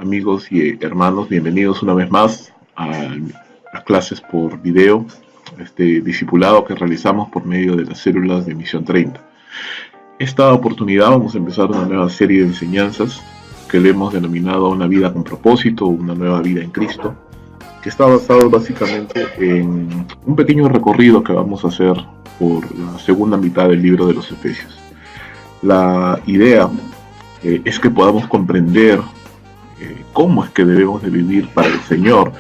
amigos y hermanos, bienvenidos una vez más a las clases por video, este discipulado que realizamos por medio de las células de Misión 30. Esta oportunidad vamos a empezar una nueva serie de enseñanzas que le hemos denominado Una vida con propósito, una nueva vida en Cristo, que está basado básicamente en un pequeño recorrido que vamos a hacer por la segunda mitad del libro de los Efesios. La idea es que podamos comprender cómo es que debemos de vivir para el Señor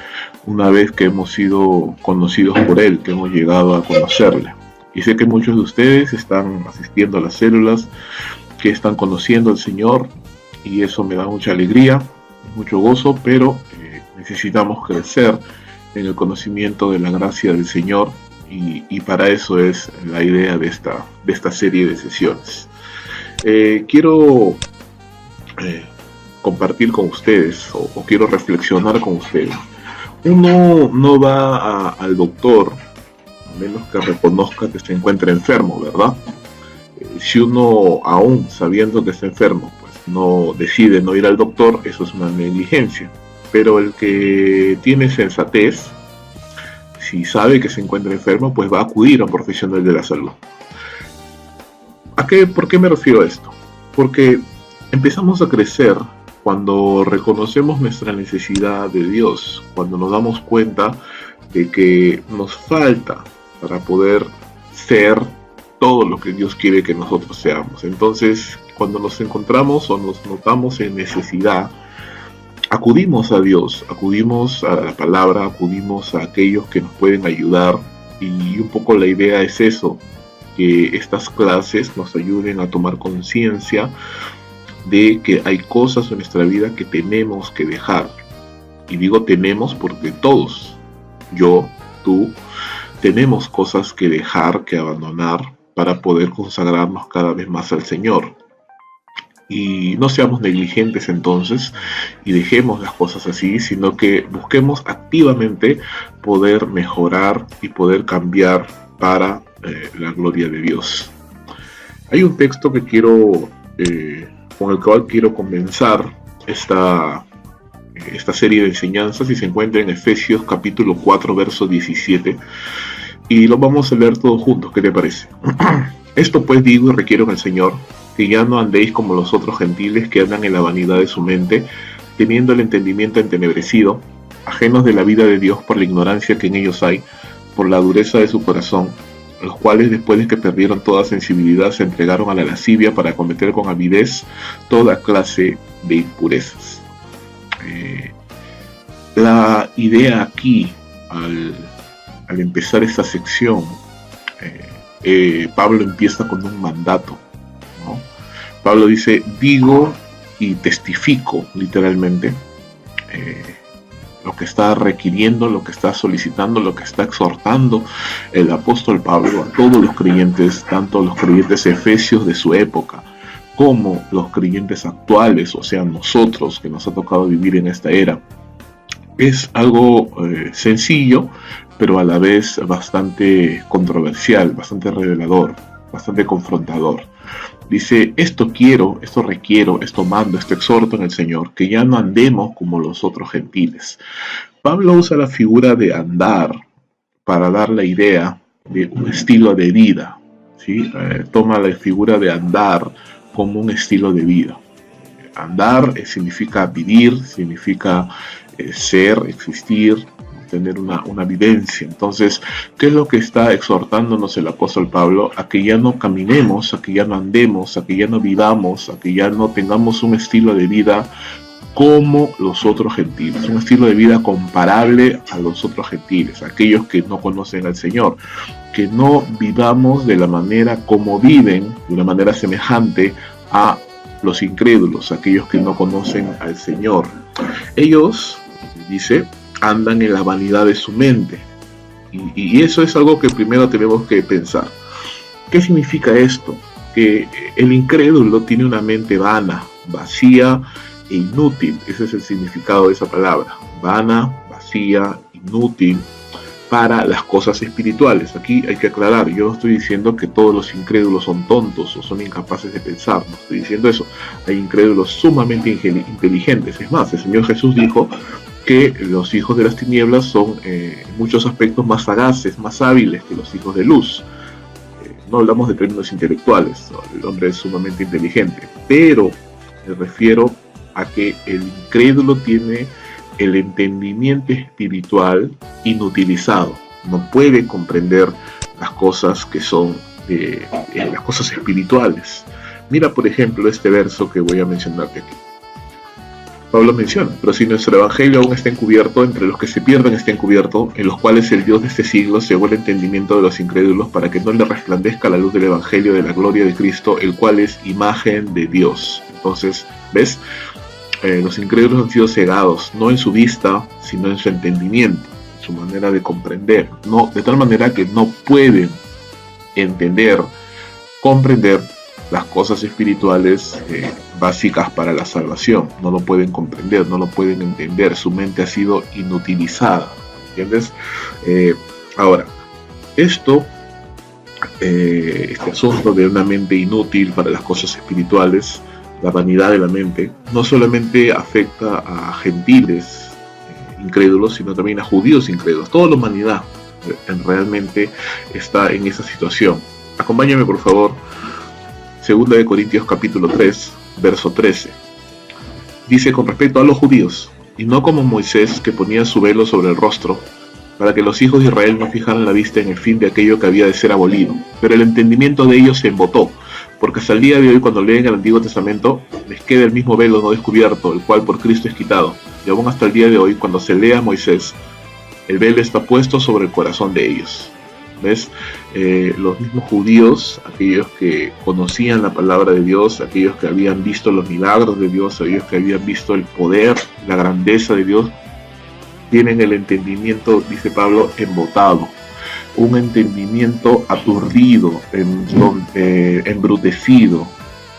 una vez que hemos sido conocidos por Él, que hemos llegado a conocerle. Y sé que muchos de ustedes están asistiendo a las células, que están conociendo al Señor, y eso me da mucha alegría, mucho gozo, pero necesitamos crecer en el conocimiento de la gracia del Señor, y para eso es la idea de esta serie de sesiones. Quiero compartir con ustedes o quiero reflexionar con ustedes. Uno no va al doctor a menos que reconozca que se encuentra enfermo, ¿verdad? Si uno, aún sabiendo que está enfermo, pues no decide no ir al doctor, eso es una negligencia. Pero el que tiene sensatez, si sabe que se encuentra enfermo, pues va a acudir a un profesional de la salud. ¿Por qué me refiero a esto? Porque empezamos a crecer cuando reconocemos nuestra necesidad de Dios, cuando nos damos cuenta de que nos falta para poder ser todo lo que Dios quiere que nosotros seamos. Entonces, cuando nos encontramos o nos notamos en necesidad, acudimos a Dios, acudimos a la palabra, acudimos a aquellos que nos pueden ayudar, y un poco la idea es eso, que estas clases nos ayuden a tomar conciencia de que hay cosas en nuestra vida que tenemos que dejar. Y digo tenemos porque todos, yo, tú, tenemos cosas que dejar, que abandonar para poder consagrarnos cada vez más al Señor. Y no seamos negligentes entonces y dejemos las cosas así, sino que busquemos activamente poder mejorar y poder cambiar para la gloria de Dios. Hay un texto que con el cual quiero comenzar esta serie de enseñanzas, y se encuentra en Efesios capítulo 4, verso 17, y lo vamos a leer todos juntos. ¿Qué te parece? Esto pues digo y requiero en el Señor, que ya no andéis como los otros gentiles que andan en la vanidad de su mente, teniendo el entendimiento entenebrecido, ajenos de la vida de Dios por la ignorancia que en ellos hay, por la dureza de su corazón, los cuales después de que perdieron toda sensibilidad se entregaron a la lascivia para cometer con avidez toda clase de impurezas. La idea aquí, al empezar esta sección, Pablo empieza con un mandato, ¿no? Pablo dice, digo y testifico, literalmente, lo que está requiriendo, lo que está solicitando, lo que está exhortando el apóstol Pablo a todos los creyentes, tanto los creyentes efesios de su época, como los creyentes actuales, o sea, nosotros que nos ha tocado vivir en esta era. Es algo sencillo, pero a la vez bastante controversial, bastante revelador, bastante confrontador. Dice, esto quiero, esto requiero, esto mando, esto exhorto en el Señor, que ya no andemos como los otros gentiles. Pablo usa la figura de andar para dar la idea de un estilo de vida, ¿sí? Toma la figura de andar como un estilo de vida. Andar significa vivir, significa ser, existir, tener una vivencia. Entonces, ¿qué es lo que está exhortándonos el apóstol Pablo? A que ya no caminemos, a que ya no andemos, a que ya no vivamos, a que ya no tengamos un estilo de vida como los otros gentiles, un estilo de vida comparable a los otros gentiles, aquellos que no conocen al Señor, que no vivamos de la manera como viven, de una manera semejante a los incrédulos, aquellos que no conocen al Señor. Ellos, dice, andan en la vanidad de su mente. Y eso es algo que primero tenemos que pensar. ¿Qué significa esto? Que el incrédulo tiene una mente vana, vacía e inútil. Ese es el significado de esa palabra. Vana, vacía, inútil. para las cosas espirituales. Aquí hay que aclarar, yo no estoy diciendo que todos los incrédulos son tontos o son incapaces de pensar, no estoy diciendo eso. Hay incrédulos sumamente inteligentes. Es más, el Señor Jesús dijo que los hijos de las tinieblas son en muchos aspectos más sagaces, más hábiles que los hijos de luz. No hablamos de términos intelectuales, ¿no? El hombre es sumamente inteligente, pero me refiero a que el incrédulo tiene el entendimiento espiritual inutilizado, no puede comprender las cosas que son las cosas espirituales. Mira, por ejemplo, este verso que voy a mencionarte aquí. Pablo menciona: pero si nuestro evangelio aún está encubierto, entre los que se pierden está encubierto, en los cuales el Dios de este siglo cegó el entendimiento de los incrédulos, para que no le resplandezca la luz del evangelio de la gloria de Cristo, el cual es imagen de Dios. Entonces, ¿ves? Los incrédulos han sido cegados, no en su vista, sino en su entendimiento, en su manera de comprender, no, de tal manera que no pueden entender, comprender las cosas espirituales básicas para la salvación. No lo pueden comprender, no lo pueden entender, su mente ha sido inutilizada, ¿entiendes? Ahora, este asunto de una mente inútil para las cosas espirituales, la vanidad de la mente, no solamente afecta a gentiles incrédulos, sino también a judíos incrédulos. Toda la humanidad realmente está en esa situación. Acompáñame, por favor, 2 de Corintios capítulo 3, verso 13. Dice con respecto a los judíos: y no como Moisés, que ponía su velo sobre el rostro, para que los hijos de Israel no fijaran la vista en el fin de aquello que había de ser abolido. Pero el entendimiento de ellos se embotó, porque hasta el día de hoy, cuando leen el Antiguo Testamento, les queda el mismo velo no descubierto, el cual por Cristo es quitado. Y aún hasta el día de hoy, cuando se lea a Moisés, el velo está puesto sobre el corazón de ellos. ¿Ves? Los mismos judíos, aquellos que conocían la palabra de Dios, aquellos que habían visto los milagros de Dios, aquellos que habían visto el poder, la grandeza de Dios, tienen el entendimiento, dice Pablo, embotado, un entendimiento aturdido, embrutecido.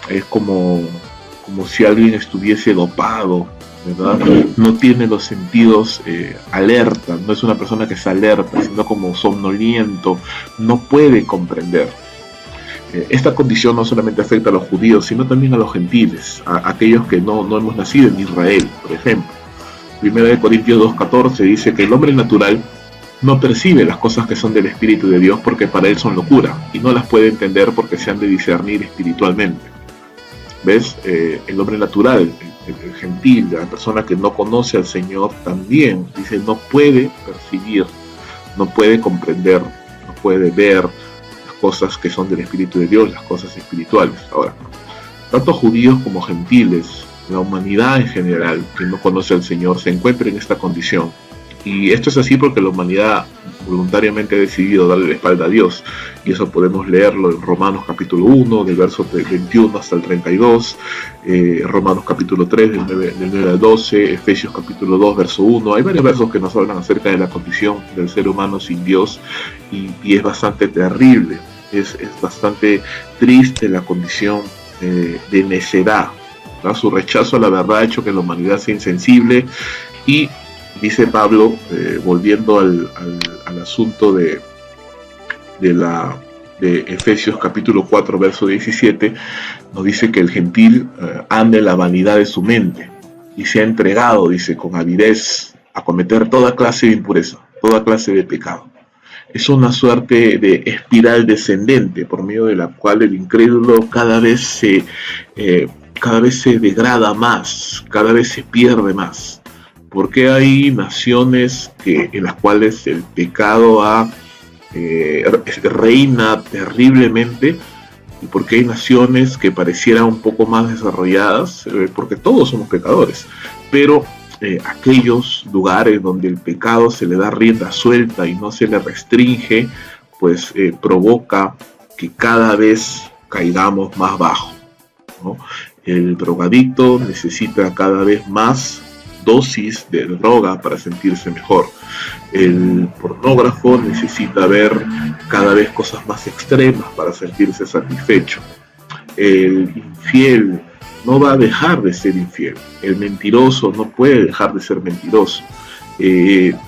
Es como si alguien estuviese dopado, ¿verdad? No tiene los sentidos alerta, no es una persona que se alerta, sino como somnoliento, no puede comprender. Esta condición no solamente afecta a los judíos, sino también a los gentiles, a aquellos que no hemos nacido en Israel, por ejemplo. 1 Corintios 2:14 dice que el hombre natural no percibe las cosas que son del Espíritu de Dios, porque para él son locura, y no las puede entender porque se han de discernir espiritualmente. ¿Ves? El hombre natural, el gentil, la persona que no conoce al Señor, también dice no puede percibir, no puede comprender, no puede ver las cosas que son del Espíritu de Dios, las cosas espirituales. Ahora, tanto judíos como gentiles, la humanidad en general que no conoce al Señor, se encuentra en esta condición. Y esto es así porque la humanidad voluntariamente ha decidido darle la espalda a Dios, y eso podemos leerlo en Romanos capítulo 1, del verso 21 hasta el 32, Romanos capítulo 3, del 9 al 12, Efesios capítulo 2, verso 1. Hay varios versos que nos hablan acerca de la condición del ser humano sin Dios, y es bastante terrible, es bastante triste la condición de necedad, ¿verdad? Su rechazo a la verdad ha hecho que la humanidad sea insensible, y dice Pablo, volviendo al asunto de Efesios capítulo 4, verso 17, nos dice que el gentil anda en la vanidad de su mente y se ha entregado, dice, con avidez a cometer toda clase de impureza, toda clase de pecado. Es una suerte de espiral descendente por medio de la cual el incrédulo cada vez se degrada más, cada vez se pierde más. Porque hay naciones en las cuales el pecado reina terriblemente, y porque hay naciones que parecieran un poco más desarrolladas, porque todos somos pecadores, pero aquellos lugares donde el pecado se le da rienda suelta y no se le restringe, pues provoca que cada vez caigamos más bajo, ¿no? El drogadicto necesita cada vez más dosis de droga para sentirse mejor. El pornógrafo necesita ver cada vez cosas más extremas para sentirse satisfecho. El infiel no va a dejar de ser infiel. El mentiroso no puede dejar de ser mentiroso.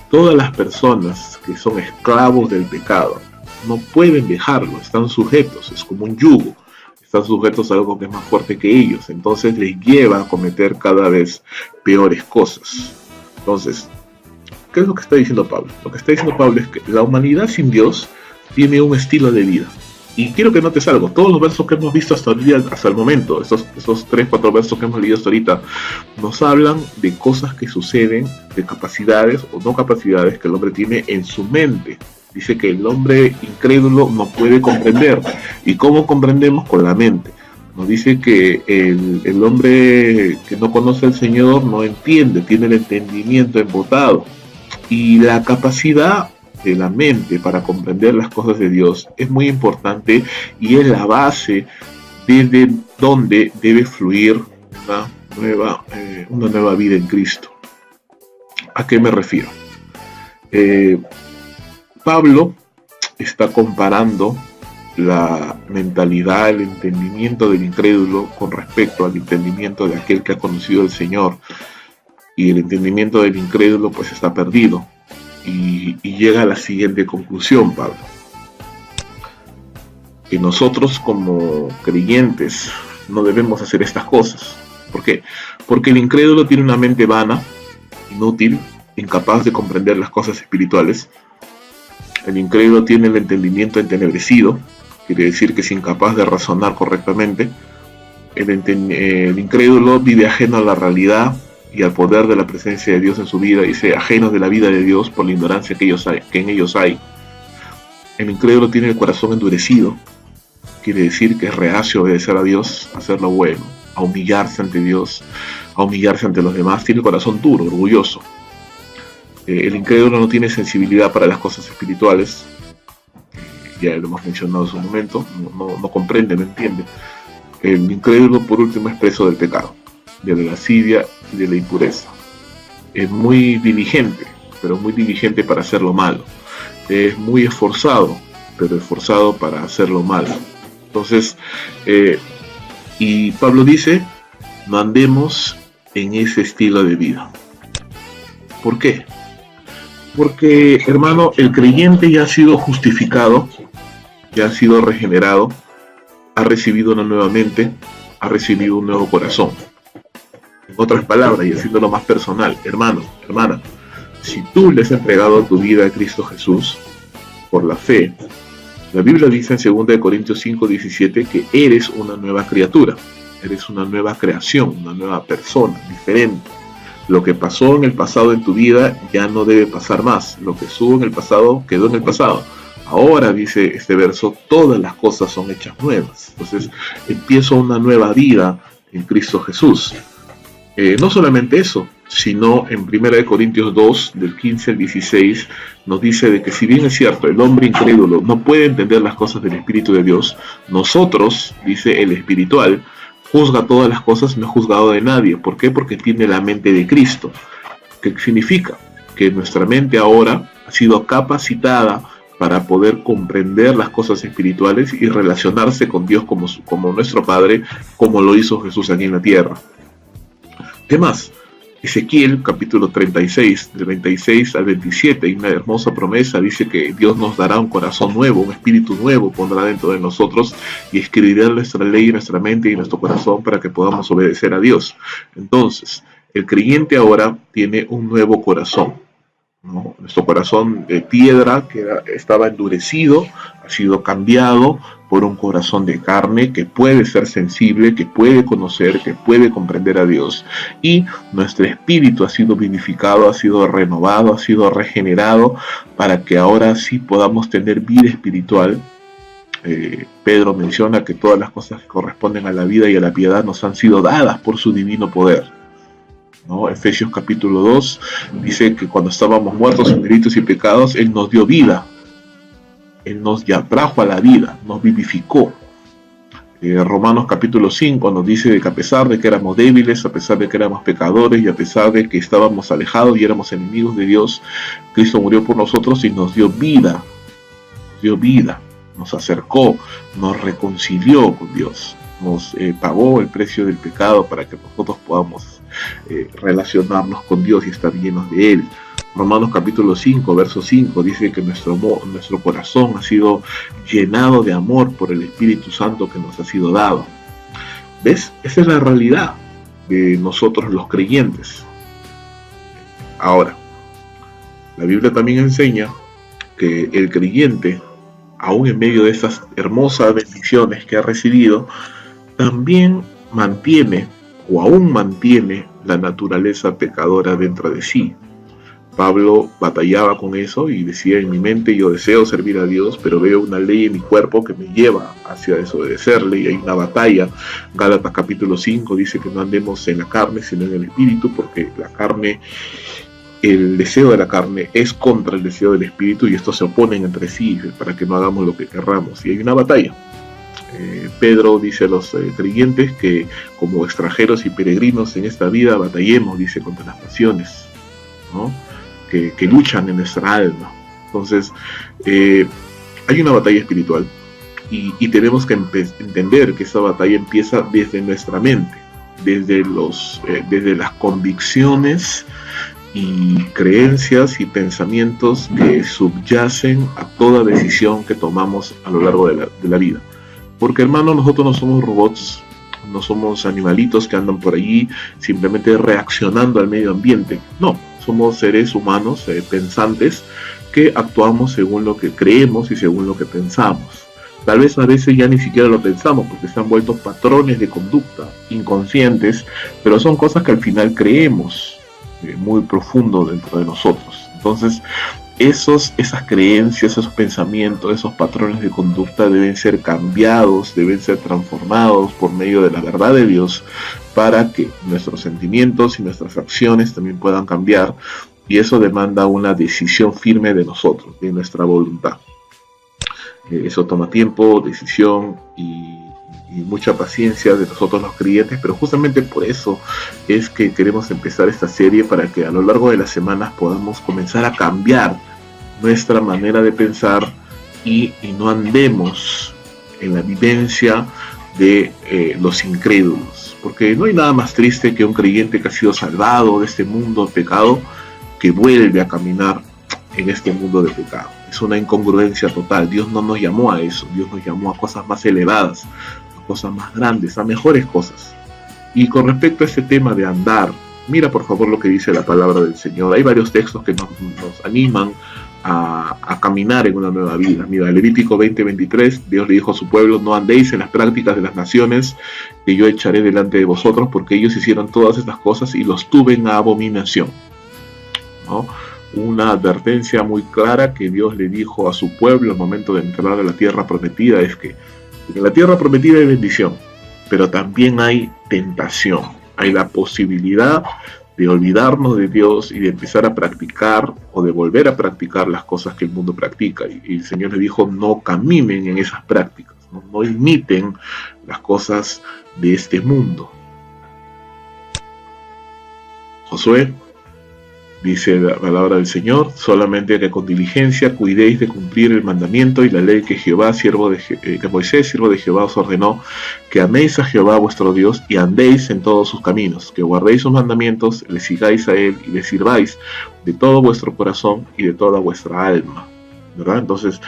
Todas las personas que son esclavos del pecado no pueden dejarlo, están sujetos, es como un yugo, están sujetos a algo que es más fuerte que ellos, entonces les lleva a cometer cada vez peores cosas. Entonces, ¿qué es lo que está diciendo Pablo? Lo que está diciendo Pablo es que la humanidad sin Dios tiene un estilo de vida. Y quiero que notes algo, todos los versos que hemos visto hasta el momento, esos 3-4 versos que hemos leído hasta ahorita, nos hablan de cosas que suceden, de capacidades o no capacidades que el hombre tiene en su mente. Dice que el hombre incrédulo no puede comprender. ¿Y cómo comprendemos? Con la mente. Nos dice que el hombre que no conoce al Señor no entiende, tiene el entendimiento embotado. Y la capacidad de la mente para comprender las cosas de Dios es muy importante y es la base desde donde debe fluir una nueva vida en Cristo. ¿A qué me refiero? Pablo está comparando la mentalidad, el entendimiento del incrédulo con respecto al entendimiento de aquel que ha conocido al Señor, y el entendimiento del incrédulo pues está perdido. Y llega a la siguiente conclusión, Pablo: que nosotros como creyentes no debemos hacer estas cosas. ¿Por qué? Porque el incrédulo tiene una mente vana, inútil, incapaz de comprender las cosas espirituales. El incrédulo tiene el entendimiento entenebrecido, quiere decir que es incapaz de razonar correctamente. El incrédulo vive ajeno a la realidad y al poder de la presencia de Dios en su vida, y se ajenos de la vida de Dios por la ignorancia que en ellos hay. El incrédulo tiene el corazón endurecido, quiere decir que es reacio a obedecer a Dios, a hacer lo bueno, a humillarse ante Dios, a humillarse ante los demás. Tiene el corazón duro, orgulloso. El incrédulo no tiene sensibilidad para las cosas espirituales, ya lo hemos mencionado en su momento, no comprende, no entiende. El incrédulo, por último, es preso del pecado, de la lascivia y de la impureza. Es muy diligente, pero muy diligente para hacer lo malo. Es muy esforzado, pero esforzado para hacer lo malo. Entonces, y Pablo dice, no andemos en ese estilo de vida. ¿Por qué? Porque, hermano, el creyente ya ha sido justificado, ya ha sido regenerado, ha recibido una nueva mente, ha recibido un nuevo corazón. En otras palabras, y haciéndolo más personal, hermano, hermana, si tú le has entregado tu vida a Cristo Jesús por la fe, la Biblia dice en 2 Corintios 5:17 que eres una nueva criatura, eres una nueva creación, una nueva persona, diferente. Lo que pasó en el pasado en tu vida ya no debe pasar más. Lo que estuvo en el pasado quedó en el pasado. Ahora, dice este verso, todas las cosas son hechas nuevas. Entonces, empiezo una nueva vida en Cristo Jesús. No solamente eso, sino en 1 Corintios 2, del 15 al 16, nos dice de que si bien es cierto, el hombre incrédulo no puede entender las cosas del Espíritu de Dios, nosotros, dice el espiritual, juzga todas las cosas, no es juzgado de nadie. ¿Por qué? Porque tiene la mente de Cristo. ¿Qué significa? Que nuestra mente ahora ha sido capacitada para poder comprender las cosas espirituales y relacionarse con Dios como nuestro Padre, como lo hizo Jesús aquí en la tierra. ¿Qué más? Ezequiel capítulo 36, del 26 al 27, hay una hermosa promesa, dice que Dios nos dará un corazón nuevo, un espíritu nuevo pondrá dentro de nosotros y escribirá nuestra ley en nuestra mente y en nuestro corazón para que podamos obedecer a Dios. Entonces, el creyente ahora tiene un nuevo corazón, ¿no? Nuestro corazón de piedra que estaba endurecido ha sido cambiado por un corazón de carne que puede ser sensible, que puede conocer, que puede comprender a Dios. Y nuestro espíritu ha sido vivificado, ha sido renovado, ha sido regenerado para que ahora sí podamos tener vida espiritual. Pedro menciona que todas las cosas que corresponden a la vida y a la piedad nos han sido dadas por su divino poder, ¿no? Efesios capítulo 2 dice que cuando estábamos muertos en delitos y pecados, Él nos dio vida. Él nos ya trajo a la vida, nos vivificó. Romanos capítulo 5 nos dice de que a pesar de que éramos débiles, a pesar de que éramos pecadores y a pesar de que estábamos alejados y éramos enemigos de Dios, Cristo murió por nosotros y nos dio vida. Nos dio vida, nos acercó, nos reconcilió con Dios, nos pagó el precio del pecado para que nosotros podamos relacionarnos con Dios y estar llenos de Él. Romanos capítulo 5, verso 5, dice que nuestro corazón ha sido llenado de amor por el Espíritu Santo que nos ha sido dado. ¿Ves? Esa es la realidad de nosotros los creyentes. Ahora, la Biblia también enseña que el creyente, aún en medio de esas hermosas bendiciones que ha recibido, también mantiene o aún mantiene la naturaleza pecadora dentro de sí. Pablo batallaba con eso y decía: en mi mente yo deseo servir a Dios, pero veo una ley en mi cuerpo que me lleva hacia desobedecerle, y hay una batalla. Gálatas capítulo 5 dice que no andemos en la carne sino en el Espíritu, porque la carne, el deseo de la carne es contra el deseo del Espíritu, y estos se oponen entre sí para que no hagamos lo que querramos, y hay una batalla. Pedro dice a los creyentes que como extranjeros y peregrinos en esta vida batallemos, dice, contra las pasiones, ¿no? que luchan en nuestra alma. Entonces, hay una batalla espiritual, y tenemos que entender que esa batalla empieza desde nuestra mente, desde las convicciones y creencias y pensamientos que subyacen a toda decisión que tomamos a lo largo de la vida. Porque, hermano, nosotros no somos robots, no somos animalitos que andan por allí simplemente reaccionando al medio ambiente. No, somos seres humanos pensantes que actuamos según lo que creemos y según lo que pensamos. Tal vez a veces ya ni siquiera lo pensamos porque se han vuelto patrones de conducta inconscientes, pero son cosas que al final creemos muy profundo dentro de nosotros. Entonces, esas creencias, esos pensamientos, esos patrones de conducta deben ser cambiados, deben ser transformados por medio de la verdad de Dios, para que nuestros sentimientos y nuestras acciones también puedan cambiar, y eso demanda una decisión firme de nosotros, de nuestra voluntad. Eso toma tiempo, decisión y mucha paciencia de nosotros los creyentes, pero justamente por eso es que queremos empezar esta serie, para que a lo largo de las semanas podamos comenzar a cambiar nuestra manera de pensar y no andemos en la vivencia de los incrédulos, porque no hay nada más triste que un creyente que ha sido salvado de este mundo de pecado, que vuelve a caminar en este mundo de pecado. Es una incongruencia total. Dios no nos llamó a eso. Dios nos llamó a cosas más elevadas, a cosas más grandes, a mejores cosas. Y con respecto a este tema de andar, mira por favor lo que dice la palabra del Señor. Hay varios textos que nos animan a caminar en una nueva vida. Mira, Levítico 20:23, Dios le dijo a su pueblo: no andéis en las prácticas de las naciones que yo echaré delante de vosotros, porque ellos hicieron todas estas cosas y los tuve en abominación, ¿no? Una advertencia muy clara que Dios le dijo a su pueblo al momento de entrar a la tierra prometida es que en la tierra prometida hay bendición, pero también hay tentación, hay la posibilidad de olvidarnos de Dios y de empezar a practicar o de volver a practicar las cosas que el mundo practica. Y el Señor le dijo: no caminen en esas prácticas, no imiten las cosas de este mundo. Josué, dice la palabra del Señor: solamente que con diligencia cuidéis de cumplir el mandamiento y la ley que que Moisés, siervo de Jehová, os ordenó, que améis a Jehová vuestro Dios y andéis en todos sus caminos, que guardéis sus mandamientos, le sigáis a él y le sirváis de todo vuestro corazón y de toda vuestra alma, ¿verdad? Entonces,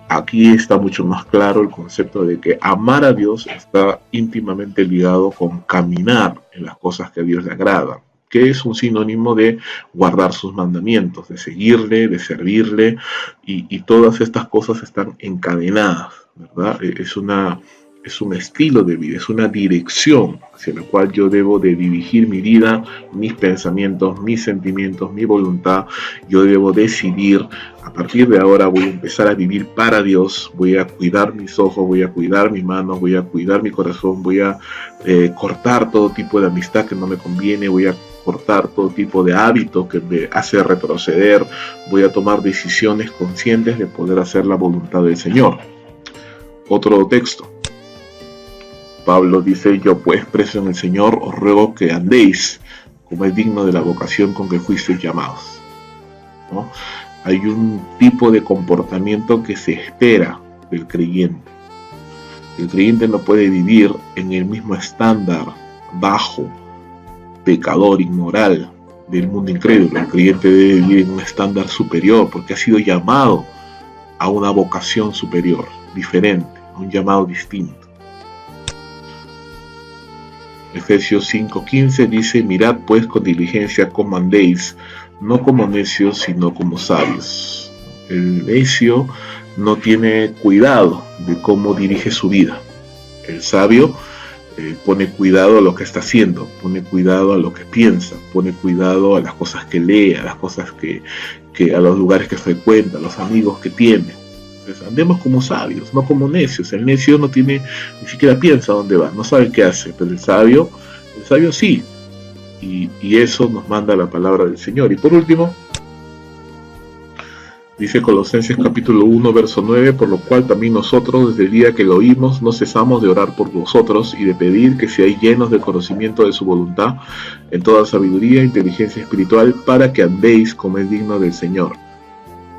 aquí está mucho más claro el concepto de que amar a Dios está íntimamente ligado con caminar en las cosas que a Dios le agradan, que es un sinónimo de guardar sus mandamientos, de seguirle, de servirle, y todas estas cosas están encadenadas, ¿verdad? Es un estilo de vida, es una dirección hacia la cual yo debo de dirigir mi vida, mis pensamientos, mis sentimientos, mi voluntad. Yo debo decidir: a partir de ahora voy a empezar a vivir para Dios, voy a cuidar mis ojos, voy a cuidar mis manos, voy a cuidar mi corazón, voy a cortar todo tipo de amistad que no me conviene, voy a cortar todo tipo de hábito que me hace retroceder, voy a tomar decisiones conscientes de poder hacer la voluntad del Señor. Otro texto, Pablo dice: yo pues, preso en el Señor, os ruego que andéis como es digno de la vocación con que fuisteis llamados, ¿no? Hay un tipo de comportamiento que se espera del creyente. El creyente no puede vivir en el mismo estándar bajo, pecador, inmoral, del mundo incrédulo. El creyente debe vivir en un estándar superior porque ha sido llamado a una vocación superior, diferente, a un llamado distinto. Efesios 5:15 dice: mirad pues con diligencia cómo andéis, no como necios, sino como sabios. El necio no tiene cuidado de cómo dirige su vida. El sabio pone cuidado a lo que está haciendo, pone cuidado a lo que piensa, pone cuidado a las cosas que lee, a las cosas que a los lugares que frecuenta, a los amigos que tiene. Entonces, andemos como sabios, no como necios. El necio no tiene, ni siquiera piensa dónde va, no sabe qué hace, pero el sabio sí. Y eso nos manda la palabra del Señor. Y por último, dice Colosenses capítulo 1, verso 9, por lo cual también nosotros, desde el día que lo oímos, no cesamos de orar por vosotros y de pedir que seáis llenos del conocimiento de su voluntad, en toda sabiduría e inteligencia espiritual, para que andéis como es digno del Señor,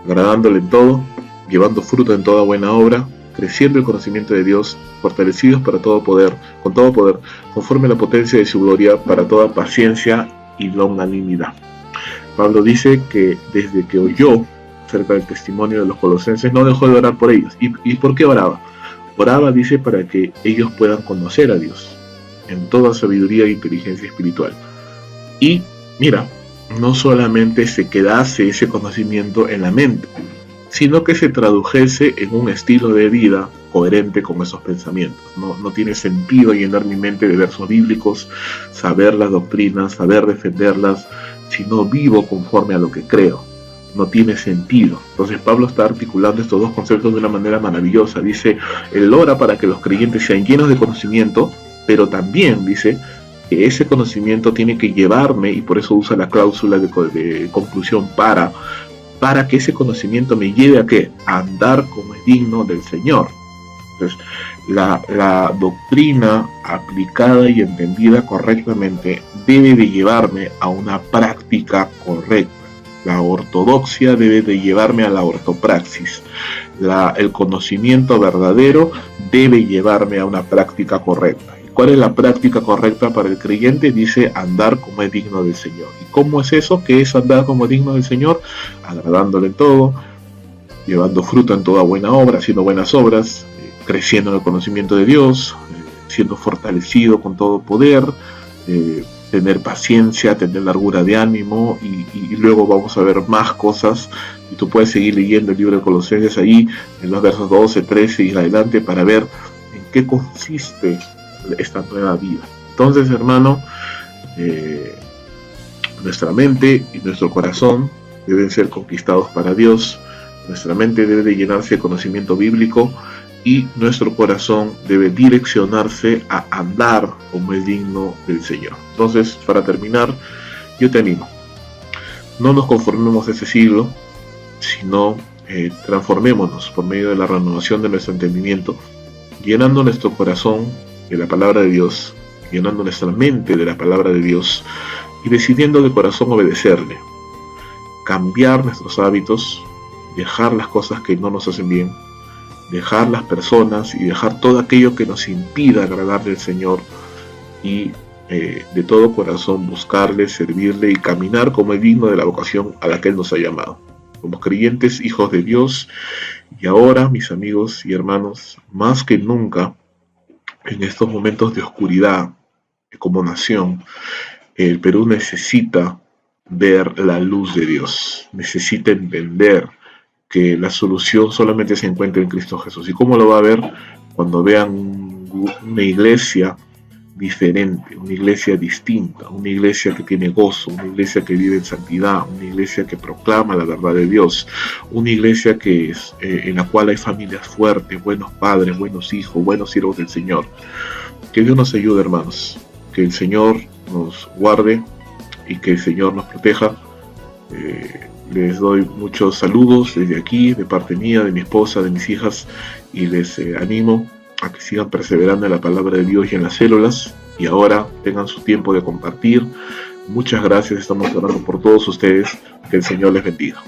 agradándole en todo, llevando fruto en toda buena obra, creciendo el conocimiento de Dios, fortalecidos para todo poder, con todo poder, conforme a la potencia de su gloria, para toda paciencia y longanimidad. Pablo dice que desde que oyó acerca del testimonio de los colosenses, no dejó de orar por ellos. ¿Y por qué oraba? Oraba, dice, para que ellos puedan conocer a Dios en toda sabiduría e inteligencia espiritual. Y mira, no solamente se quedase ese conocimiento en la mente, sino que se tradujese en un estilo de vida coherente con esos pensamientos. No tiene sentido llenar mi mente de versos bíblicos, saber las doctrinas, saber defenderlas, si no vivo conforme a lo que creo. No tiene sentido. Entonces Pablo está articulando estos dos conceptos de una manera maravillosa. Dice, él ora para que los creyentes sean llenos de conocimiento, pero también dice que ese conocimiento tiene que llevarme, y por eso usa la cláusula de conclusión para que ese conocimiento me lleve a ¿qué? A andar como es digno del Señor. Entonces, la doctrina aplicada y entendida correctamente debe de llevarme a una práctica correcta. La ortodoxia debe de llevarme a la ortopraxis. El conocimiento verdadero debe llevarme a una práctica correcta. ¿Y cuál es la práctica correcta para el creyente? Dice, andar como es digno del Señor. ¿Y cómo es eso? ¿Qué es andar como es digno del Señor? Agradándole en todo, llevando fruto en toda buena obra, haciendo buenas obras, creciendo en el conocimiento de Dios, siendo fortalecido con todo poder, tener paciencia, tener largura de ánimo, y luego vamos a ver más cosas, y tú puedes seguir leyendo el libro de Colosenses ahí en los versos 12, 13 y adelante para ver en qué consiste esta nueva vida. Entonces, hermano, nuestra mente y nuestro corazón deben ser conquistados para Dios, nuestra mente debe de llenarse de conocimiento bíblico, y nuestro corazón debe direccionarse a andar como es digno del Señor. Entonces, para terminar, yo te animo. No nos conformemos a este siglo, sino transformémonos por medio de la renovación de nuestro entendimiento, llenando nuestro corazón de la palabra de Dios, llenando nuestra mente de la palabra de Dios y decidiendo de corazón obedecerle. Cambiar nuestros hábitos, dejar las cosas que no nos hacen bien, dejar las personas y dejar todo aquello que nos impida agradarle al Señor, y de todo corazón buscarle, servirle y caminar como es digno de la vocación a la que Él nos ha llamado. Como creyentes, hijos de Dios, y ahora, mis amigos y hermanos, más que nunca, en estos momentos de oscuridad, como nación, el Perú necesita ver la luz de Dios, necesita entender que la solución solamente se encuentra en Cristo Jesús. ¿Y cómo lo va a ver? Cuando vean una iglesia diferente, una iglesia distinta, una iglesia que tiene gozo, una iglesia que vive en santidad, una iglesia que proclama la verdad de Dios, una iglesia que es, en la cual hay familias fuertes, buenos padres, buenos hijos, buenos siervos del Señor. Que Dios nos ayude, hermanos, que el Señor nos guarde y que el Señor nos proteja. Les doy muchos saludos desde aquí, de parte mía, de mi esposa, de mis hijas, y les animo a que sigan perseverando en la palabra de Dios y en las células, y ahora tengan su tiempo de compartir. Muchas gracias, estamos orando por todos ustedes, que el Señor les bendiga.